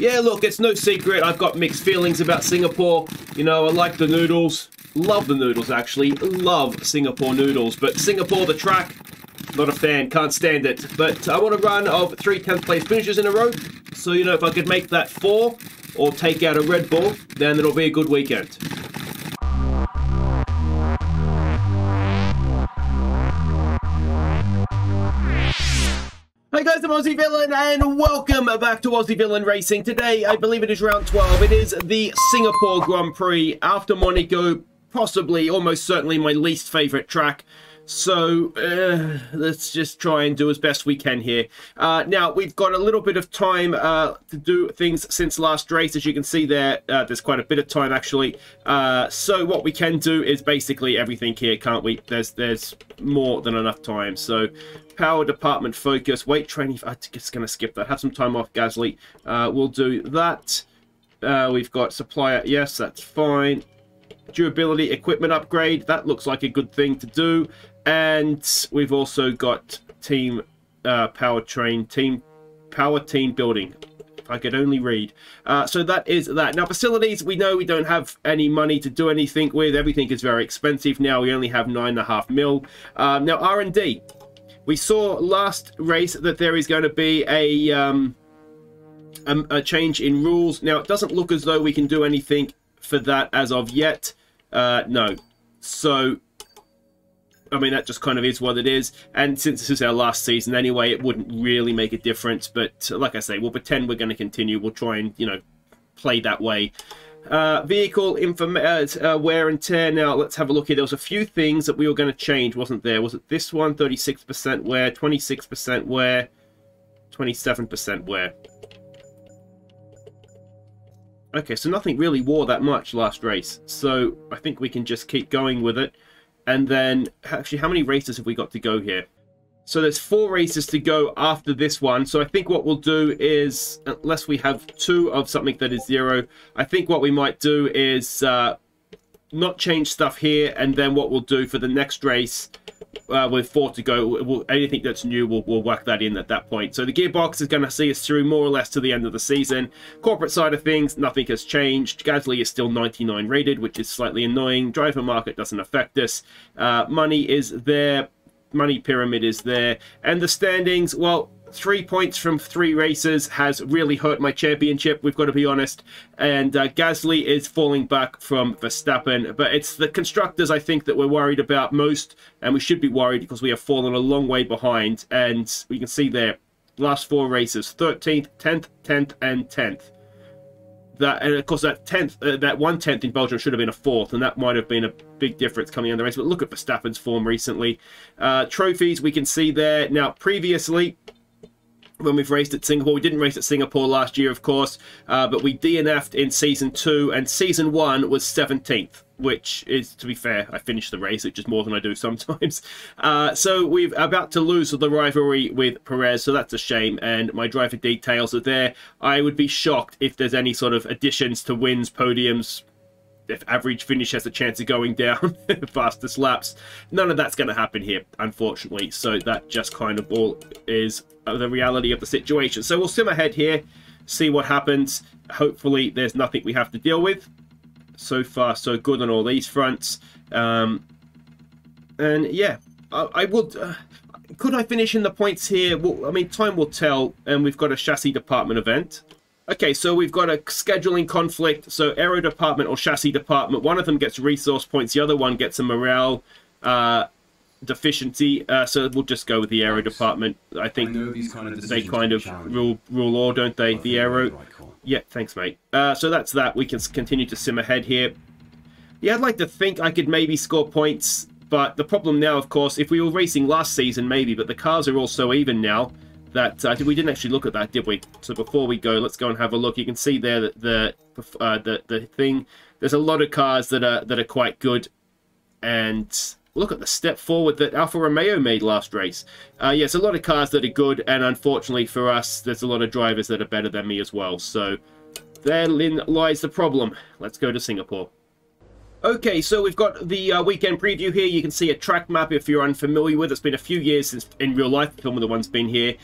Yeah, look, it's no secret. I've got mixed feelings about Singapore. You know, I like the noodles. Love the noodles, actually. Love Singapore noodles. But Singapore, the track, not a fan. Can't stand it. But I want a run of 3 10th place finishes in a row. So, you know, if I could make that 4 or take out a Red Bull, then it'll be a good weekend. Hey guys, I'm Aussie Villain and welcome back to Aussie Villain Racing. Today, I believe it is round 12. It is the Singapore Grand Prix after Monaco, possibly, almost certainly my least favourite track. So, let's just try and do as best we can here. Now, we've got a little bit of time to do things since last race. As you can see there, there's quite a bit of time, actually. So, what we can do is basically everything here, can't we? There's more than enough time. So, power department focus, weight training. I'm just going to skip that. Have some time off, Gasly. We'll do that. We've got supplier. Yes, that's fine. Durability equipment upgrade. That looks like a good thing to do. And we've also got team powertrain, team building. If I could only read. So that is that. Now facilities, we know we don't have any money to do anything with. Everything is very expensive now. We only have 9.5 mil. Now R&D. We saw last race that there is going to be a change in rules. Now it doesn't look as though we can do anything for that as of yet. No. So I mean, that just kind of is what it is. And since this is our last season anyway, it wouldn't really make a difference. But like I say, we'll pretend we're going to continue. We'll try and, you know, play that way. Vehicle wear and tear. Now, let's have a look here. There was a few things that we were going to change, wasn't there? Was it this one? 36% wear, 26% wear, 27% wear. Okay, so nothing really wore that much last race. So I think we can just keep going with it. And then, actually, how many races have we got to go here? So there's 4 races to go after this one. So I think what we'll do is, unless we have 2 of something that is 0, I think what we might do is not change stuff here. And then what we'll do for the next race, with 4 to go, anything that's new, we'll whack that in at that point. So the gearbox is going to see us through more or less to the end of the season. Corporate side of things, nothing has changed. Gasly is still 99 rated, which is slightly annoying. Driver market doesn't affect us. Money is there. Money pyramid is there. And the standings, well, 3 points from 3 races has really hurt my championship, we've got to be honest. And Gasly is falling back from Verstappen. But it's the constructors, I think, that we're worried about most. And we should be worried because we have fallen a long way behind. And we can see there, last 4 races, 13th, 10th, 10th, and 10th. And of course, that 10th, that 1/10 in Belgium should have been a 4th, and that might have been a big difference coming in the race. But look at Verstappen's form recently. Trophies, we can see there. Now, previously, when we've raced at Singapore, we didn't race at Singapore last year, of course, but we DNF'd in Season 2, and Season 1 was 17th, which is, to be fair, I finished the race, which is more than I do sometimes. So we're about to lose the rivalry with Perez, so that's a shame, and my driver details are there. I would be shocked if there's any sort of additions to wins, podiums, if average finish has a chance of going down, fastest laps. None of that's going to happen here, unfortunately. So that just kind of all is the reality of the situation. So we'll sim ahead here, see what happens. Hopefully there's nothing we have to deal with. So far, so good on all these fronts. And yeah, I would... could I finish in the points here? Well, I mean, time will tell. And we've got a chassis department event. Okay, so we've got a scheduling conflict. So aero department or chassis department, one of them gets resource points, the other one gets a morale deficiency. So we'll just go with the aero department. I think they kind of rule all, don't they? The aero. Yeah, thanks, mate. So that's that. We can continue to sim ahead here. Yeah, I'd like to think I could maybe score points, but the problem now, of course, if we were racing last season, maybe, but the cars are all so even now. That we didn't actually look at that, did we? So before we go, let's go and have a look. You can see there that the thing. There's a lot of cars that are quite good, and look at the step forward that Alfa Romeo made last race. Yes, a lot of cars that are good, and unfortunately for us, there's a lot of drivers that are better than me as well. So therein lies the problem. Let's go to Singapore. Okay, so we've got the weekend preview here. You can see a track map if you're unfamiliar with. It's been a few years since in real life the film of the one's been here.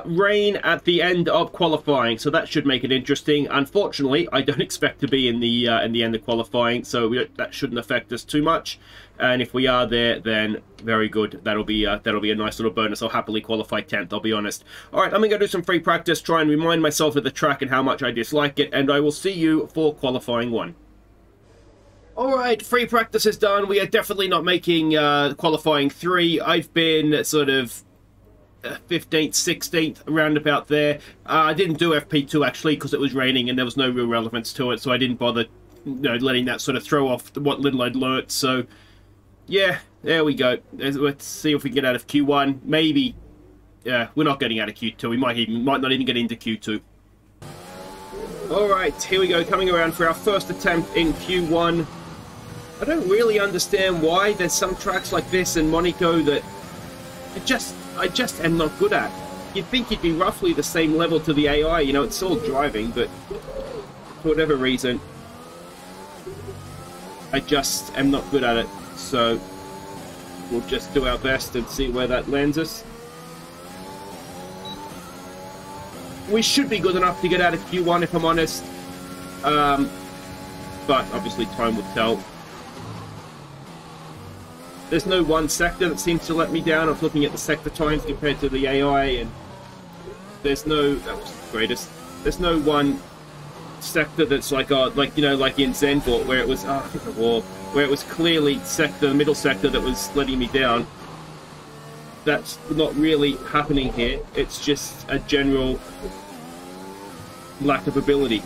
Rain at the end of qualifying, so that should make it interesting. Unfortunately, I don't expect to be in the end of qualifying, so that shouldn't affect us too much. And if we are there, then very good. That'll be a nice little bonus. I'll happily qualify 10th, I'll be honest. All right, I'm going to go do some free practice, try and remind myself of the track and how much I dislike it, and I will see you for qualifying 1. Alright, free practice is done. We are definitely not making qualifying 3. I've been sort of 15th, 16th, around about there. I didn't do FP2 actually because it was raining and there was no real relevance to it, so I didn't bother letting that sort of throw off what little I'd learnt. So, yeah, there we go. Let's see if we can get out of Q1. Maybe. Yeah, we're not getting out of Q2. We might not even get into Q2. Alright, here we go. Coming around for our first attempt in Q1. I don't really understand why there's some tracks like this in Monaco that I just am not good at. You'd think you'd be roughly the same level to the AI, you know, it's all driving, but for whatever reason, I just am not good at it. So we'll just do our best and see where that lands us. We should be good enough to get out of Q1 if I'm honest, but obviously time will tell. There's no one sector that seems to let me down. I was looking at the sector times compared to the AI, and there's no... That was the greatest. There's no one sector that's like in Zenbot, where it was... where it was clearly the middle sector that was letting me down. That's not really happening here. It's just a general lack of ability.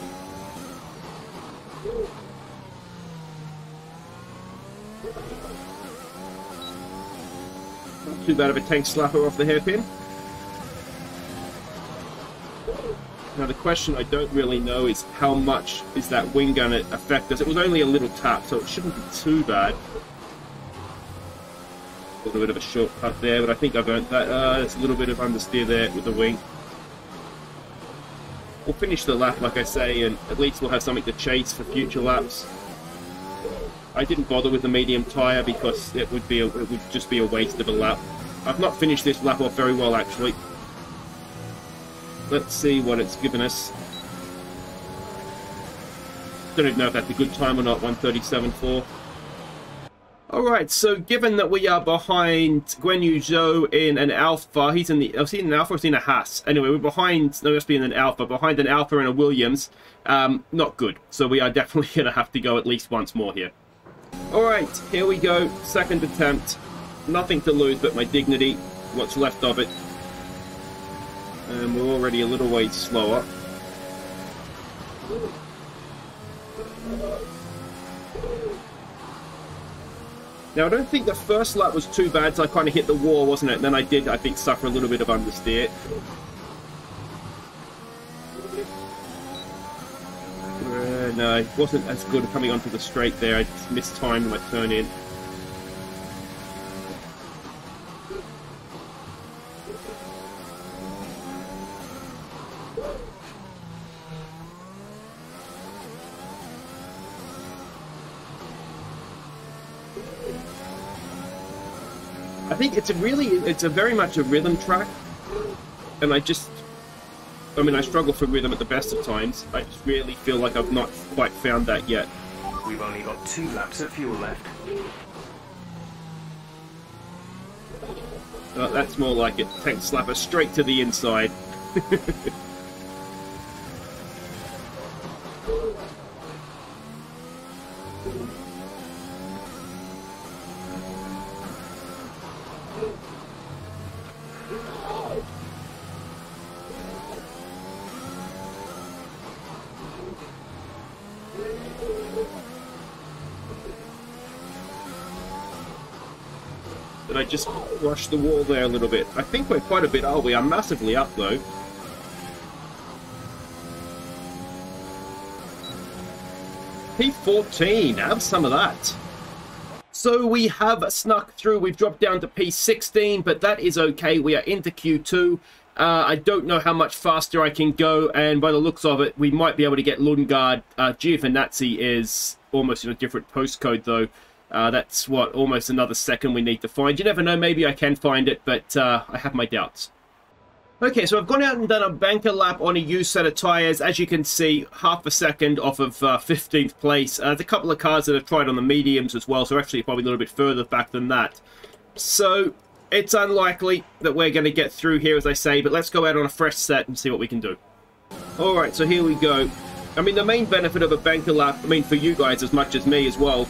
Too bad of a tank slapper off the hairpin. Now the question I don't really know is how much is that wing gonna affect us. It was only a little tap, so it shouldn't be too bad. A little bit of a shortcut there, but I think I've earned that. There's a little bit of understeer there with the wing. We'll finish the lap, like I say, and at least we'll have something to chase for future laps. I didn't bother with the medium tyre because it would just be a waste of a lap. I've not finished this lap off very well, actually. Let's see what it's given us. Don't even know if that's a good time or not, 1:37.4. Alright, so given that we are behind Guan Yu Zhou in an Alpha, he's in the... I've seen an Alpha, I've seen a Haas. Anyway, we're behind... No, must be in an Alpha. Behind an Alpha and a Williams. Not good. So we are definitely going to have to go at least once more here. Alright, here we go. Second attempt. Nothing to lose but my dignity. What's left of it. And we're already a little way slower. Now, I don't think the first lap was too bad, so I kind of hit the wall, wasn't it? And then I did, I think, suffer a little bit of understeer. No, it wasn't as good coming onto the straight there. I just mistimed my turn in. I think it's a very much a rhythm track, and I struggle for rhythm at the best of times. I just really feel like I've not quite found that yet. We've only got 2 laps of fuel left. That's more like it. Tank slapper straight to the inside. Did I just rush the wall there a little bit? I think we're quite a bit, are we? I'm massively up, though. P14, have some of that. So we have snuck through. We've dropped down to P16, but that is okay. We are into Q2. I don't know how much faster I can go, and by the looks of it, we might be able to get Lundgaard. Giovinazzi is almost in a different postcode, though. That's, what, almost another second we need to find. You never know, maybe I can find it, but I have my doubts. Okay, so I've gone out and done a banker lap on a used set of tyres. As you can see, half a second off of 15th place. There's a couple of cars that have tried on the mediums as well, so actually probably a little bit further back than that. So it's unlikely that we're going to get through here, as I say, but let's go out on a fresh set and see what we can do. Alright, so here we go. I mean, the main benefit of a banker lap, I mean, for you guys as much as me as well,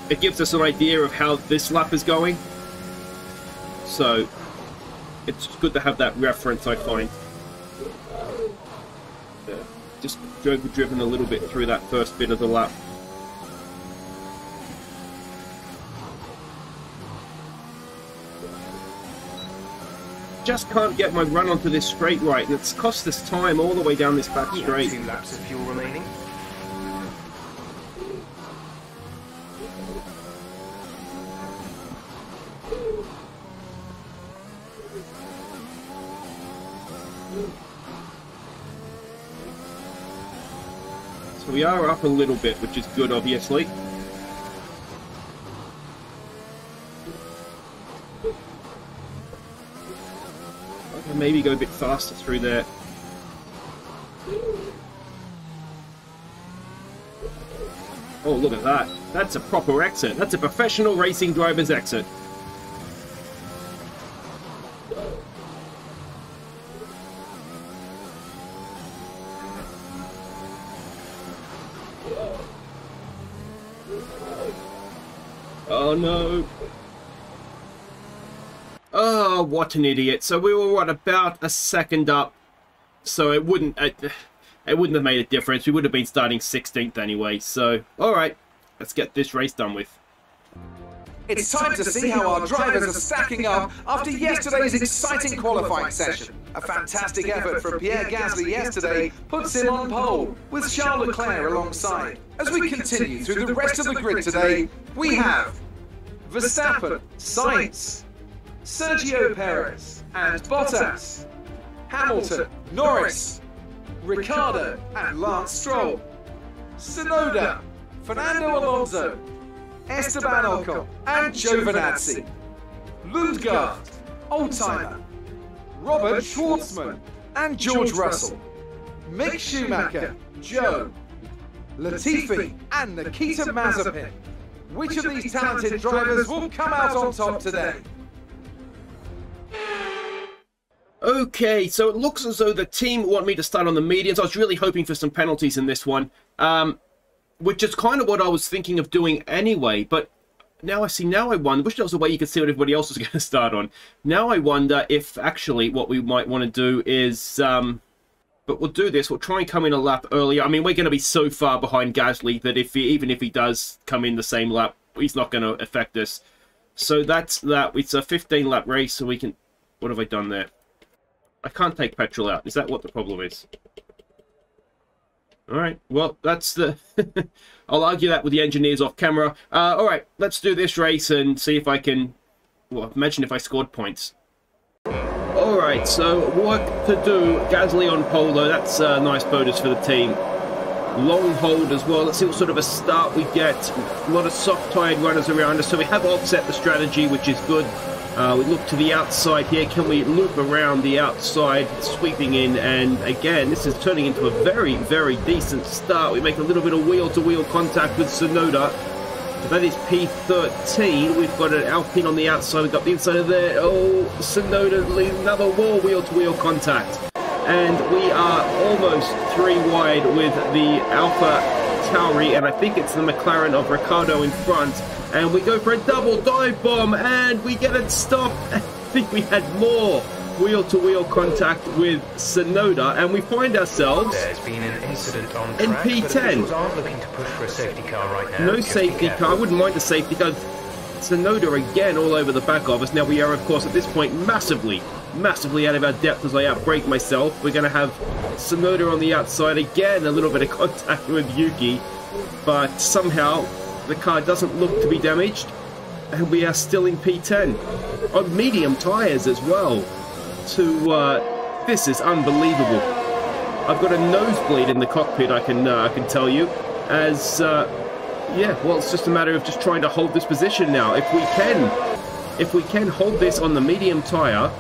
it gives us an idea of how this lap is going. So it's good to have that reference, I find. Just driven a little bit through that first bit of the lap. Just can't get my run onto this straight right, and it's cost us time all the way down this back straight. 2 laps of fuel remaining. So we are up a little bit, which is good, obviously. I can maybe go a bit faster through there. Oh, look at that. That's a proper exit. That's a professional racing driver's exit. Oh no. Oh, what an idiot. So we were, what, about a second up. So it wouldn't have made a difference. We would have been starting 16th anyway. So, alright. Let's get this race done with. It's time to see how our drivers are stacking up after yesterday's exciting qualifying session. A fantastic effort from Pierre Gasly yesterday puts him on pole, with Charles Leclerc alongside. As we continue through the rest of the grid today, we have Verstappen, Sainz, Sergio Perez and Bottas, Hamilton, Norris, Ricciardo and Lance Stroll, Tsunoda, Fernando Alonso, Esteban Ocon and Giovinazzi, Lundgaard, Oldtimer, Robert Schwartzman and George Russell, Mick Schumacher, Joe, Latifi and Nikita Mazepin. Which of these talented drivers will come out on top today? Okay, so it looks as though the team want me to start on the mediums. I was really hoping for some penalties in this one, which is kind of what I was thinking of doing anyway. But now I see, now I wonder, wish there was a way you could see what everybody else was going to start on. Now I wonder if actually what we might want to do is, but we'll do this, we'll try and come in a lap earlier. I mean, we're going to be so far behind Gasly that even if he does come in the same lap, he's not going to affect us. So that's that. It's a 15-lap race, so we can... What have I done there? I can't take petrol out. Is that what the problem is? Alright, well, that's the... I'll argue that with the engineers off camera. Alright, let's do this race and see if I can... Well, imagine if I scored points. Alright, so what to do? Gasly on pole, though. That's a nice bonus for the team. Long hold as well. Let's see what sort of a start we get. A lot of soft-tired runners around us, so we have offset the strategy, which is good. We look to the outside here. Can we loop around the outside, sweeping in? And again, this is turning into a very, very decent start. We make a little bit of wheel-to-wheel contact with Tsunoda. So that is P13. We've got an Alpine on the outside. We've got the inside of there. Oh, Tsunoda leaves another more wheel-to-wheel contact. And we are almost 3 wide with the Alpha Tauri, and I think it's the McLaren of Ricciardo in front. And we go for a double dive bomb, and we get it stopped. I think we had more wheel-to-wheel contact with Tsunoda, and we find ourselves There's been an incident on in track, P10. but aren't looking to push for a safety car right now. No Just safety car. I wouldn't mind the safety car. Tsunoda again all over the back of us. Now we are, of course, at this point massively out of our depth as I outbrake myself. We're going to have Tsunoda on the outside again. A little bit of contact with Yuki, but somehow the car doesn't look to be damaged, and we are still in P10 on medium tyres as well. This is unbelievable. I've got a nosebleed in the cockpit. I can tell you, as Yeah, well, it's just a matter of just trying to hold this position now. If we can hold this on the medium tyre,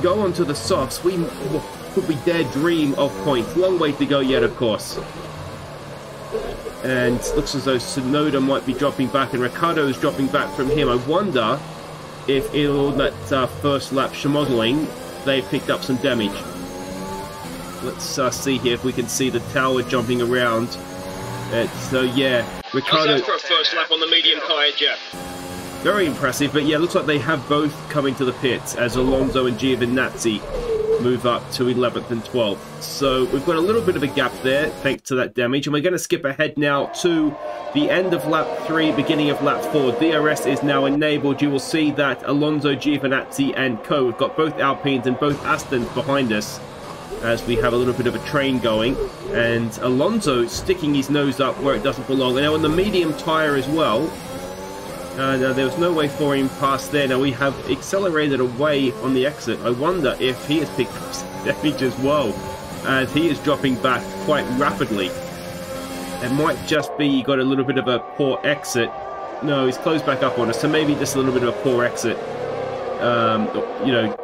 go onto the softs, could we dare dream of points? Long way to go yet, of course. And looks as though Tsunoda might be dropping back, and Ricciardo is dropping back from him. I wonder if in all that first lap schmozzling, they picked up some damage. Let's see here if we can see the tower jumping around. So yeah, Ricciardo for a first lap on the medium tyre, Jeff. Very impressive, but yeah, looks like they have both coming to the pits as Alonso and Giovinazzi move up to 11th and 12th. So we've got a little bit of a gap there thanks to that damage, and we're going to skip ahead now to the end of lap 3, beginning of lap 4. DRS is now enabled. You will see that Alonso, Giovinazzi and co. We've got both Alpines and both Astons behind us as we have a little bit of a train going, and Alonso sticking his nose up where it doesn't belong. Now on the medium tyre as well, there was no way for him past there. Now we have accelerated away on the exit. I wonder if he has picked up some damage as well, as he is dropping back quite rapidly. It might just be he got a little bit of a poor exit. No, he's closed back up on us, so maybe just a little bit of a poor exit. You know,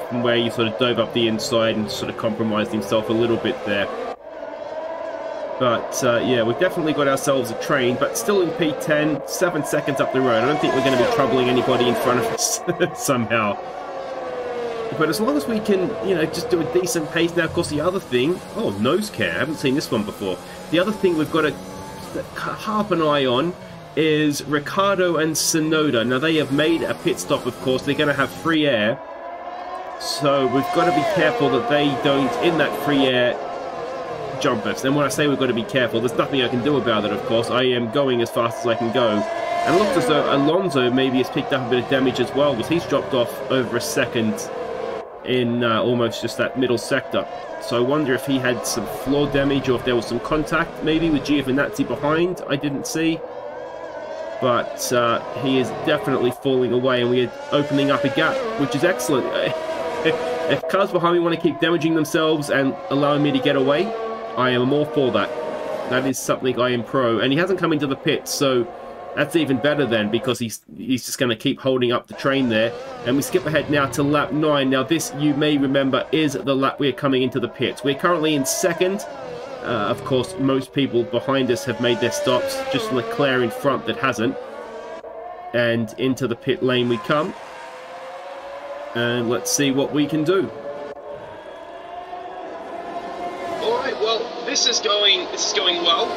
from where he sort of dove up the inside and sort of compromised himself a little bit there. But yeah, we've definitely got ourselves a train, but still in P10, 7 seconds up the road. I don't think we're going to be troubling anybody in front of us somehow. But as long as we can, you know, just do a decent pace. Now, of course, the other thing... Oh, nose care. I haven't seen this one before. The other thing we've got to harp an eye on is Ricciardo and Tsunoda. Now, they have made a pit stop, of course. They're going to have free air. So we've got to be careful that they don't, in that free air, jump us. And when I say we've got to be careful, there's nothing I can do about it, of course. I am going as fast as I can go. And it looks as though Alonso maybe has picked up a bit of damage as well, because he's dropped off over a second in almost just that middle sector. So I wonder if he had some floor damage or if there was some contact maybe with Giovinazzi behind. I didn't see. But he is definitely falling away, and we are opening up a gap, which is excellent. If cars behind me want to keep damaging themselves and allowing me to get away, I am all for that. That is something I am pro. And he hasn't come into the pit, so that's even better then, because he's just going to keep holding up the train there. And we skip ahead now to lap 9. Now this, you may remember, is the lap we're coming into the pits. We're currently in second. Of course, most people behind us have made their stops. Just Leclerc in front that hasn't. And into the pit lane we come. And let's see what we can do. Alright, well, this is going well.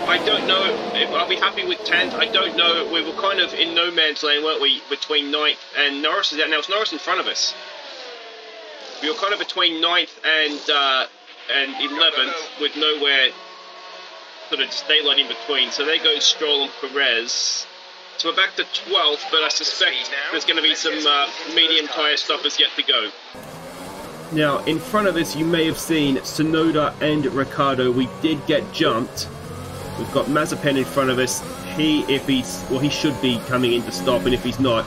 I don't know if I'll be happy with 10th. I don't know. We were kind of in no man's land, weren't we, between 9th and Norris is out. Now it's Norris in front of us. We were kind of between 9th and 11th with nowhere sort of just daylight in between. So there goes Stroll and Perez. So we're back to 12th, but I suspect there's going to be some medium tyre stoppers yet to go. Now, in front of us, you may have seen Tsunoda and Ricciardo. We did get jumped. We've got Mazepin in front of us. He should be coming in to stop, and if he's not,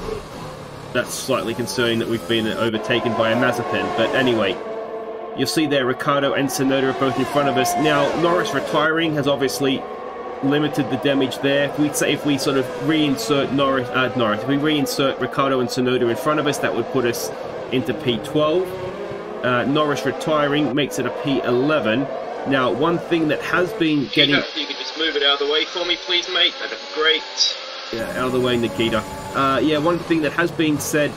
that's slightly concerning that we've been overtaken by a Mazepin. But anyway, you'll see there Ricciardo and Tsunoda are both in front of us. Now, Norris retiring has obviously limited the damage there. If we sort of reinsert if we reinsert Ricciardo and Tsunoda in front of us, that would put us into P12. Norris retiring makes it a P11. Now, one thing that has been getting... If you could just move it out of the way for me, please, mate. That'd be great. Yeah, out of the way, Nikita. Yeah, one thing that has been said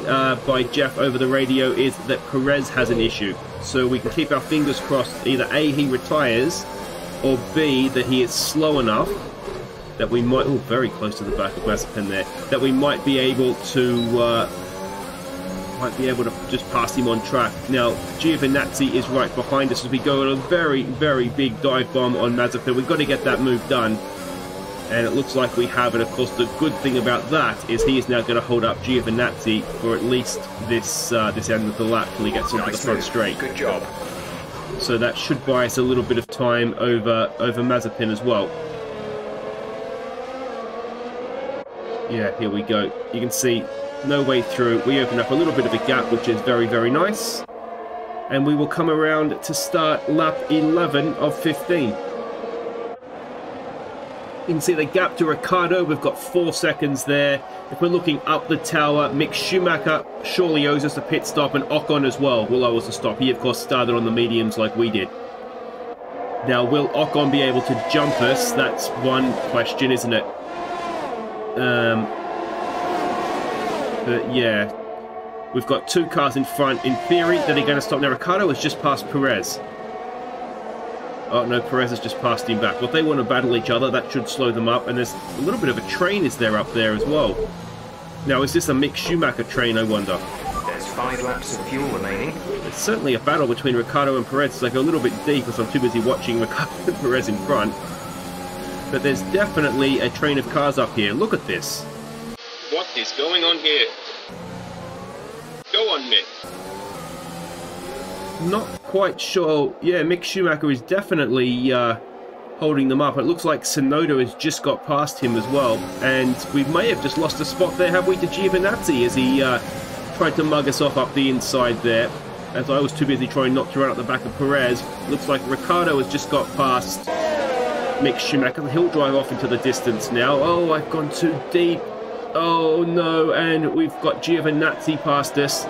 by Jeff over the radio is that Perez has an issue. So we can keep our fingers crossed. Either A, he retires, or B, that he is slow enough that we might... Oh, very close to the back of Mazepin there. That we might be able to... just pass him on track. Now, Giovinazzi is right behind us as we go on a very, very big dive bomb on Mazepin. We've got to get that move done. And it looks like we have. And of course, the good thing about that is he is now going to hold up Giovinazzi for at least this end of the lap till he gets into the front straight. Good job. So that should buy us a little bit of time over Mazepin as well. Yeah, here we go. You can see no way through. We open up a little bit of a gap, which is very, very nice. And we will come around to start lap 11 of 15. You can see the gap to Ricciardo. We've got 4 seconds there. If we're looking up the tower, Mick Schumacher surely owes us a pit stop, and Ocon as well will owe us a stop. He, of course, started on the mediums like we did. Now, will Ocon be able to jump us? That's one question, isn't it? But yeah, we've got 2 cars in front. In theory, that are going to stop. Now, Ricciardo has just passed Perez. Oh, no, Perez has just passed him back. Well, if they want to battle each other, that should slow them up. And there's a little bit of a train is there up there as well. Now, is this a Mick Schumacher train, I wonder? There's 5 laps of fuel remaining. It's certainly a battle between Ricciardo and Perez. It's like a little bit deep because I'm too busy watching Ricciardo and Perez in front. But there's definitely a train of cars up here. Look at this. What is going on here? Go on, Mick. Not quite sure. Yeah, Mick Schumacher is definitely holding them up. It looks like Tsunoda has just got past him as well. And we may have just lost a spot there, have we, to Giovinazzi as he tried to mug us off up the inside there. As I was too busy trying not to run out the back of Perez. Looks like Ricciardo has just got past Mick Schumacher. He'll drive off into the distance now. Oh, I've gone too deep. Oh, no. And we've got Giovinazzi past us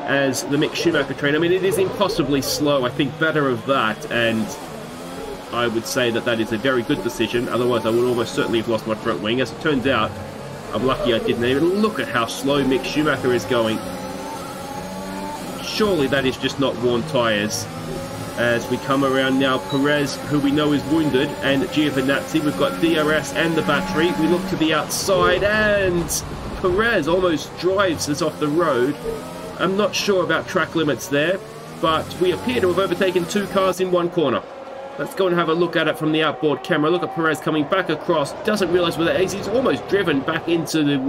as the Mick Schumacher train. I mean, it is impossibly slow. I think better of that, and I would say that that is a very good decision. Otherwise, I would almost certainly have lost my front wing. As it turns out, I'm lucky I didn't even look at how slow Mick Schumacher is going. Surely that is just not worn tyres. As we come around now, Perez, who we know is wounded, and Giovinazzi. We've got DRS and the battery. We look to the outside, and Perez almost drives us off the road. I'm not sure about track limits there, but we appear to have overtaken 2 cars in 1 corner. Let's go and have a look at it from the outboard camera. Look at Perez coming back across. Doesn't realise where that is. He's almost driven back into the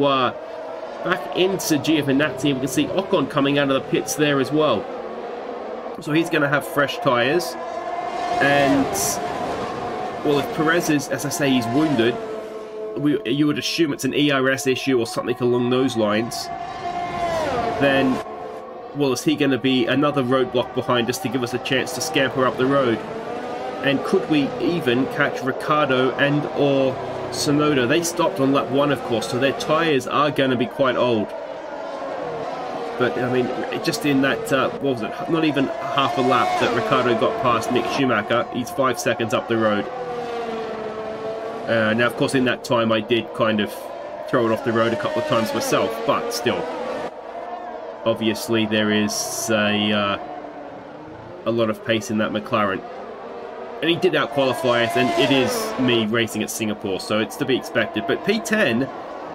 Giovinazzi. We can see Ocon coming out of the pits there as well. So he's going to have fresh tyres. And, well, if Perez is, as I say, he's wounded, you would assume it's an ERS issue or something along those lines. Then, well, is he going to be another roadblock behind us to give us a chance to scamper up the road? And could we even catch Ricciardo and or Tsunoda? They stopped on lap 1, of course, so their tyres are going to be quite old. But, I mean, just in that, what was it, not even half a lap that Ricciardo got past Mick Schumacher. He's 5 seconds up the road. Now, of course, in that time, I did kind of throw it off the road a couple of times myself, but still. Obviously, there is a lot of pace in that McLaren. And he did out-qualify us, and it is me racing at Singapore, so it's to be expected. But P10,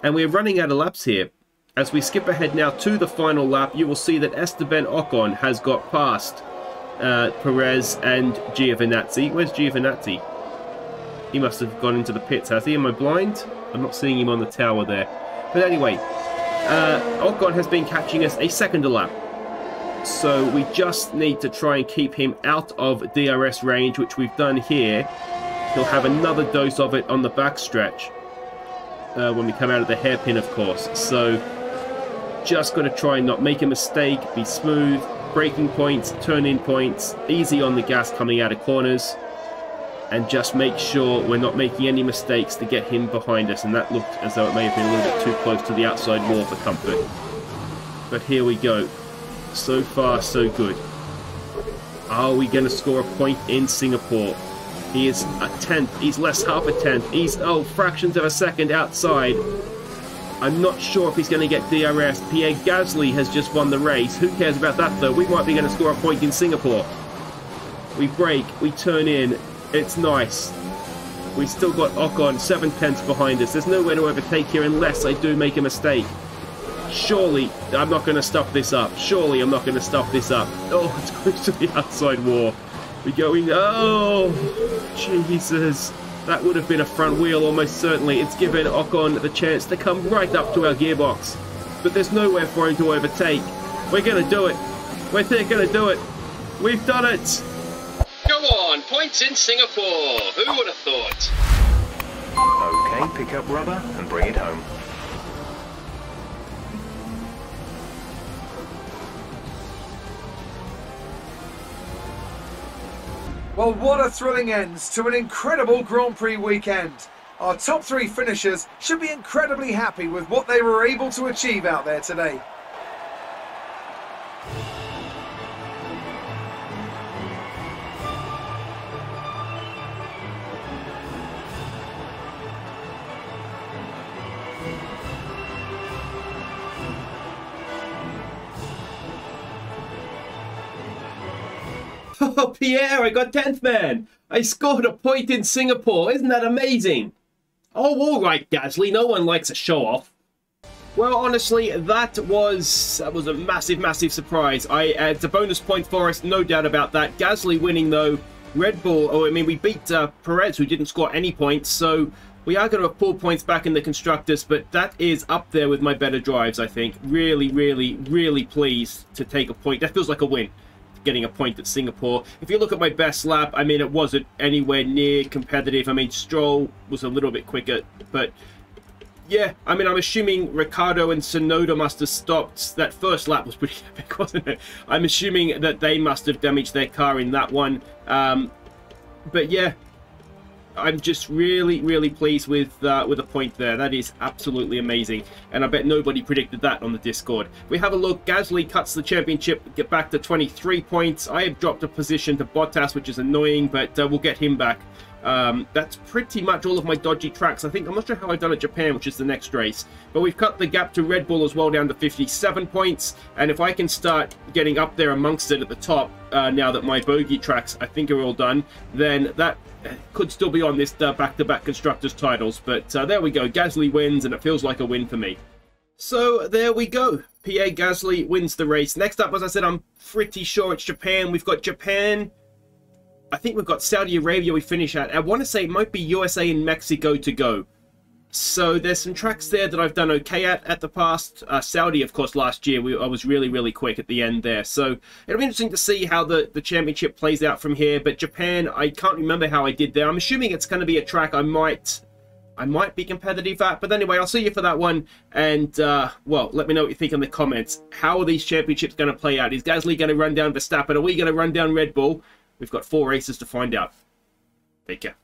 and we're running out of laps here. As we skip ahead now to the final lap, you will see that Esteban Ocon has got past Perez and Giovinazzi. Where's Giovinazzi? He must have gone into the pits, has he? Am I blind? I'm not seeing him on the tower there. But anyway, Ocon has been catching us a second lap. So we just need to try and keep him out of DRS range, which we've done here. He'll have another dose of it on the backstretch when we come out of the hairpin, of course. So just got to try and not make a mistake, be smooth, braking points, turn-in points, easy on the gas coming out of corners, and just make sure we're not making any mistakes to get him behind us. And that looked as though it may have been a little bit too close to the outside wall for comfort. But here we go. So far, so good. Are we going to score a point in Singapore? He is a tenth. He's less half a tenth. He's, fractions of a second outside. I'm not sure if he's going to get DRS. Pierre Gasly has just won the race. Who cares about that, though? We might be going to score a point in Singapore. We brake. We turn in. It's nice. We've still got Ocon 7/10 behind us. There's nowhere to overtake here unless I do make a mistake. Surely I'm not going to stuff this up. Surely I'm not going to stuff this up. Oh, it's close to the outside wall. We're going... Oh, Jesus. That would have been a front wheel almost certainly. It's given Ocon the chance to come right up to our gearbox. But there's nowhere for him to overtake. We're going to do it. We're going to do it. We've done it. Go on, points in Singapore. Who would have thought? Okay, pick up rubber and bring it home. Well, what a thrilling end to an incredible Grand Prix weekend. Our top 3 finishers should be incredibly happy with what they were able to achieve out there today. Oh, Pierre, I got 10th, man. I scored a point in Singapore. Isn't that amazing? Oh, all right, Gasly. No one likes a show-off. Well, honestly, that was a massive, massive surprise. It's a bonus point for us, no doubt about that. Gasly winning, though. Red Bull, we beat Perez, who didn't score any points, so we are going to pull points back in the Constructors, but that is up there with my better drives, I think. Really, really, really pleased to take a point. That feels like a win, getting a point at Singapore. If you look at my best lap, it wasn't anywhere near competitive. Stroll was a little bit quicker, but yeah, I'm assuming Ricciardo and Tsunoda must have stopped. That first lap was pretty epic, wasn't it? I'm assuming that they must have damaged their car in that one. But yeah, I'm just really, really pleased with a point there. That is absolutely amazing, and I bet nobody predicted that on the Discord. We have a look. Gasly cuts the championship, get back to 23 points. I have dropped a position to Bottas, which is annoying, but we'll get him back. That's pretty much all of my dodgy tracks. I'm not sure how I've done at Japan, which is the next race, but we've cut the gap to Red Bull as well down to 57 points, and if I can start getting up there amongst it at the top, now that my bogey tracks I think are all done, then that could still be on this back-to-back Constructors titles. But there we go, Gasly wins, and it feels like a win for me. So there we go, Pierre Gasly wins the race. Next up, as I said, I'm pretty sure it's Japan. We've got Japan, I think we've got Saudi Arabia we finish at. I want to say it might be USA and Mexico to go. So there's some tracks there that I've done okay at the past. Saudi, of course, last year, I was really, really quick at the end there. So it'll be interesting to see how the championship plays out from here. But Japan, I can't remember how I did there. I'm assuming it's going to be a track I might be competitive at. But anyway, I'll see you for that one. And, well, let me know what you think in the comments. How are these championships going to play out? Is Gasly going to run down Verstappen? Are we going to run down Red Bull? We've got 4 races to find out. Take care.